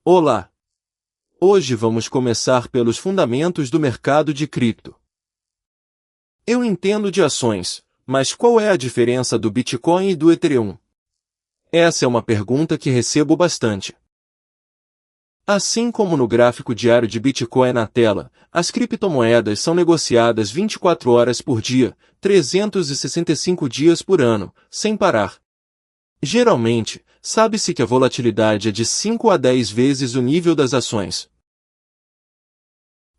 Olá! Hoje vamos começar pelos fundamentos do mercado de cripto. Eu entendo de ações, mas qual é a diferença do Bitcoin e do Ethereum? Essa é uma pergunta que recebo bastante. Assim como no gráfico diário de Bitcoin na tela, as criptomoedas são negociadas 24 horas por dia, 365 dias por ano, sem parar. Geralmente, sabe-se que a volatilidade é de 5 a 10 vezes o nível das ações.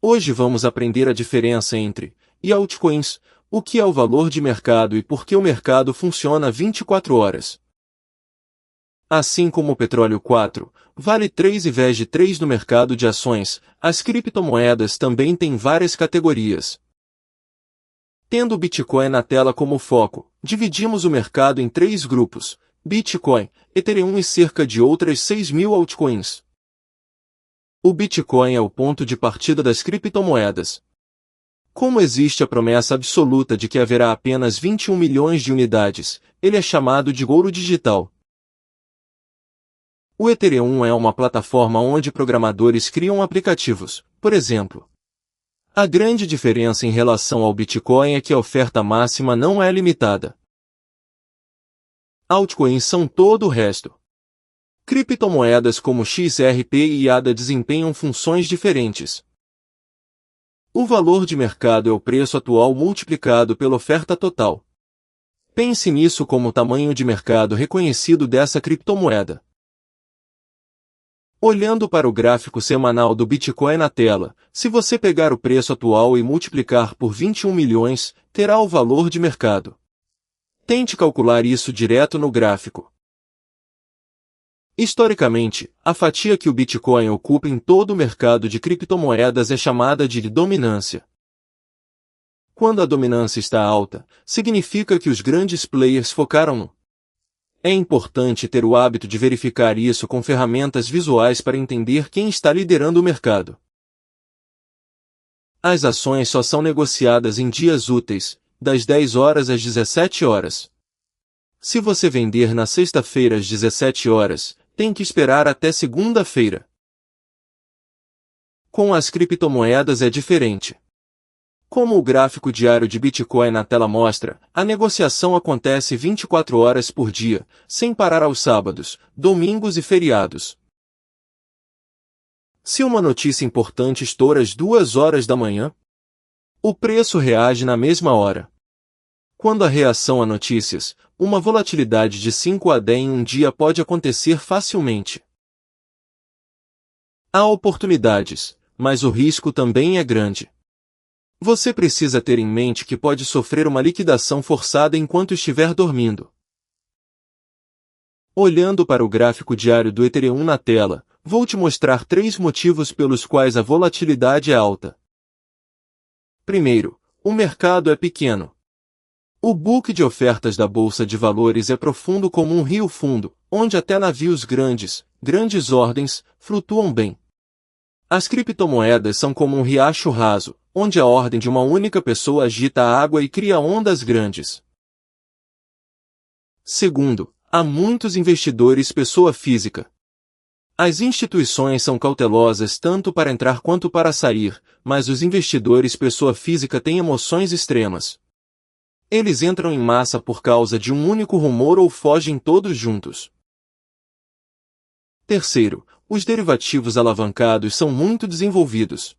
Hoje vamos aprender a diferença entre altcoins, o que é o valor de mercado e por que o mercado funciona 24 horas. Assim como o petróleo 4 vale 3 em vez de 3 no mercado de ações, as criptomoedas também têm várias categorias. Tendo o Bitcoin na tela como foco, dividimos o mercado em 3 grupos: Bitcoin, Ethereum e cerca de outras 6.000 altcoins. O Bitcoin é o ponto de partida das criptomoedas. Como existe a promessa absoluta de que haverá apenas 21 milhões de unidades, ele é chamado de ouro digital. O Ethereum é uma plataforma onde programadores criam aplicativos, por exemplo. A grande diferença em relação ao Bitcoin é que a oferta máxima não é limitada. Altcoins são todo o resto. Criptomoedas como XRP e ADA desempenham funções diferentes. O valor de mercado é o preço atual multiplicado pela oferta total. Pense nisso como o tamanho de mercado reconhecido dessa criptomoeda. Olhando para o gráfico semanal do Bitcoin na tela, se você pegar o preço atual e multiplicar por 21 milhões, terá o valor de mercado. Tente calcular isso direto no gráfico. Historicamente, a fatia que o Bitcoin ocupa em todo o mercado de criptomoedas é chamada de dominância. Quando a dominância está alta, significa que os grandes players focaram no. É importante ter o hábito de verificar isso com ferramentas visuais para entender quem está liderando o mercado. As ações só são negociadas em dias úteis, das 10 horas às 17 horas. Se você vender na sexta-feira às 17 horas, tem que esperar até segunda-feira. Com as criptomoedas é diferente. Como o gráfico diário de Bitcoin na tela mostra, a negociação acontece 24 horas por dia, sem parar aos sábados, domingos e feriados. Se uma notícia importante estoura às 2 horas da manhã, o preço reage na mesma hora. Quando a reação a notícias, uma volatilidade de 5 a 10 em um dia pode acontecer facilmente. Há oportunidades, mas o risco também é grande. Você precisa ter em mente que pode sofrer uma liquidação forçada enquanto estiver dormindo. Olhando para o gráfico diário do Ethereum na tela, vou te mostrar 3 motivos pelos quais a volatilidade é alta. Primeiro, o mercado é pequeno. O book de ofertas da Bolsa de Valores é profundo como um rio fundo, onde até navios grandes ordens, flutuam bem. As criptomoedas são como um riacho raso, onde a ordem de uma única pessoa agita a água e cria ondas grandes. Segundo, há muitos investidores pessoa física. As instituições são cautelosas tanto para entrar quanto para sair, mas os investidores pessoa física têm emoções extremas. Eles entram em massa por causa de um único rumor ou fogem todos juntos. Terceiro, os derivativos alavancados são muito desenvolvidos.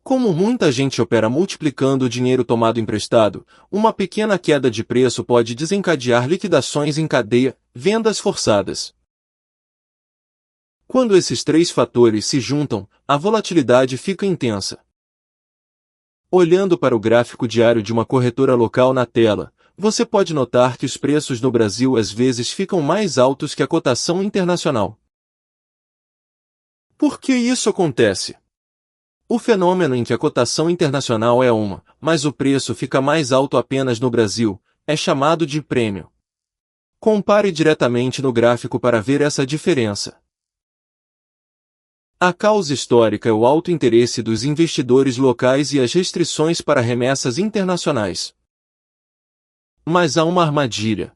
Como muita gente opera multiplicando o dinheiro tomado emprestado, uma pequena queda de preço pode desencadear liquidações em cadeia, vendas forçadas. Quando esses 3 fatores se juntam, a volatilidade fica intensa. Olhando para o gráfico diário de uma corretora local na tela, você pode notar que os preços no Brasil às vezes ficam mais altos que a cotação internacional. Por que isso acontece? O fenômeno em que a cotação internacional é uma, mas o preço fica mais alto apenas no Brasil, é chamado de prêmio. Compare diretamente no gráfico para ver essa diferença. A causa histórica é o alto interesse dos investidores locais e as restrições para remessas internacionais. Mas há uma armadilha.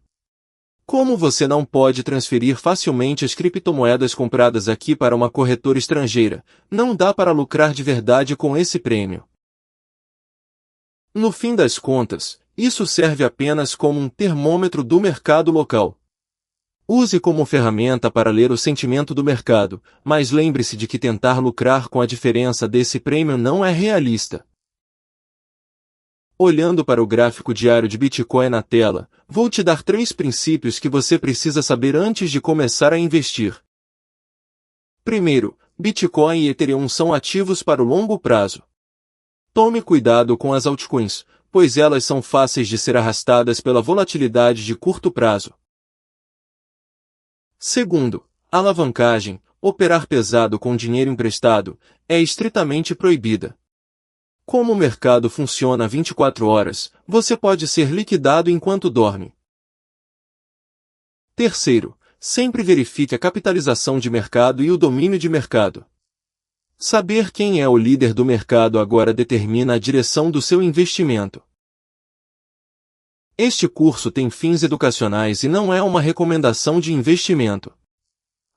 Como você não pode transferir facilmente as criptomoedas compradas aqui para uma corretora estrangeira, não dá para lucrar de verdade com esse prêmio. No fim das contas, isso serve apenas como um termômetro do mercado local. Use como ferramenta para ler o sentimento do mercado, mas lembre-se de que tentar lucrar com a diferença desse prêmio não é realista. Olhando para o gráfico diário de Bitcoin na tela, vou te dar 3 princípios que você precisa saber antes de começar a investir. Primeiro, Bitcoin e Ethereum são ativos para o longo prazo. Tome cuidado com as altcoins, pois elas são fáceis de ser arrastadas pela volatilidade de curto prazo. Segundo, alavancagem, operar pesado com dinheiro emprestado, é estritamente proibida. Como o mercado funciona 24 horas, você pode ser liquidado enquanto dorme. Terceiro, sempre verifique a capitalização de mercado e o domínio de mercado. Saber quem é o líder do mercado agora determina a direção do seu investimento. Este curso tem fins educacionais e não é uma recomendação de investimento.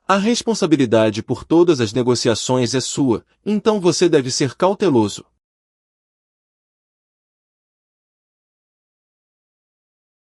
A responsabilidade por todas as negociações é sua, então você deve ser cauteloso.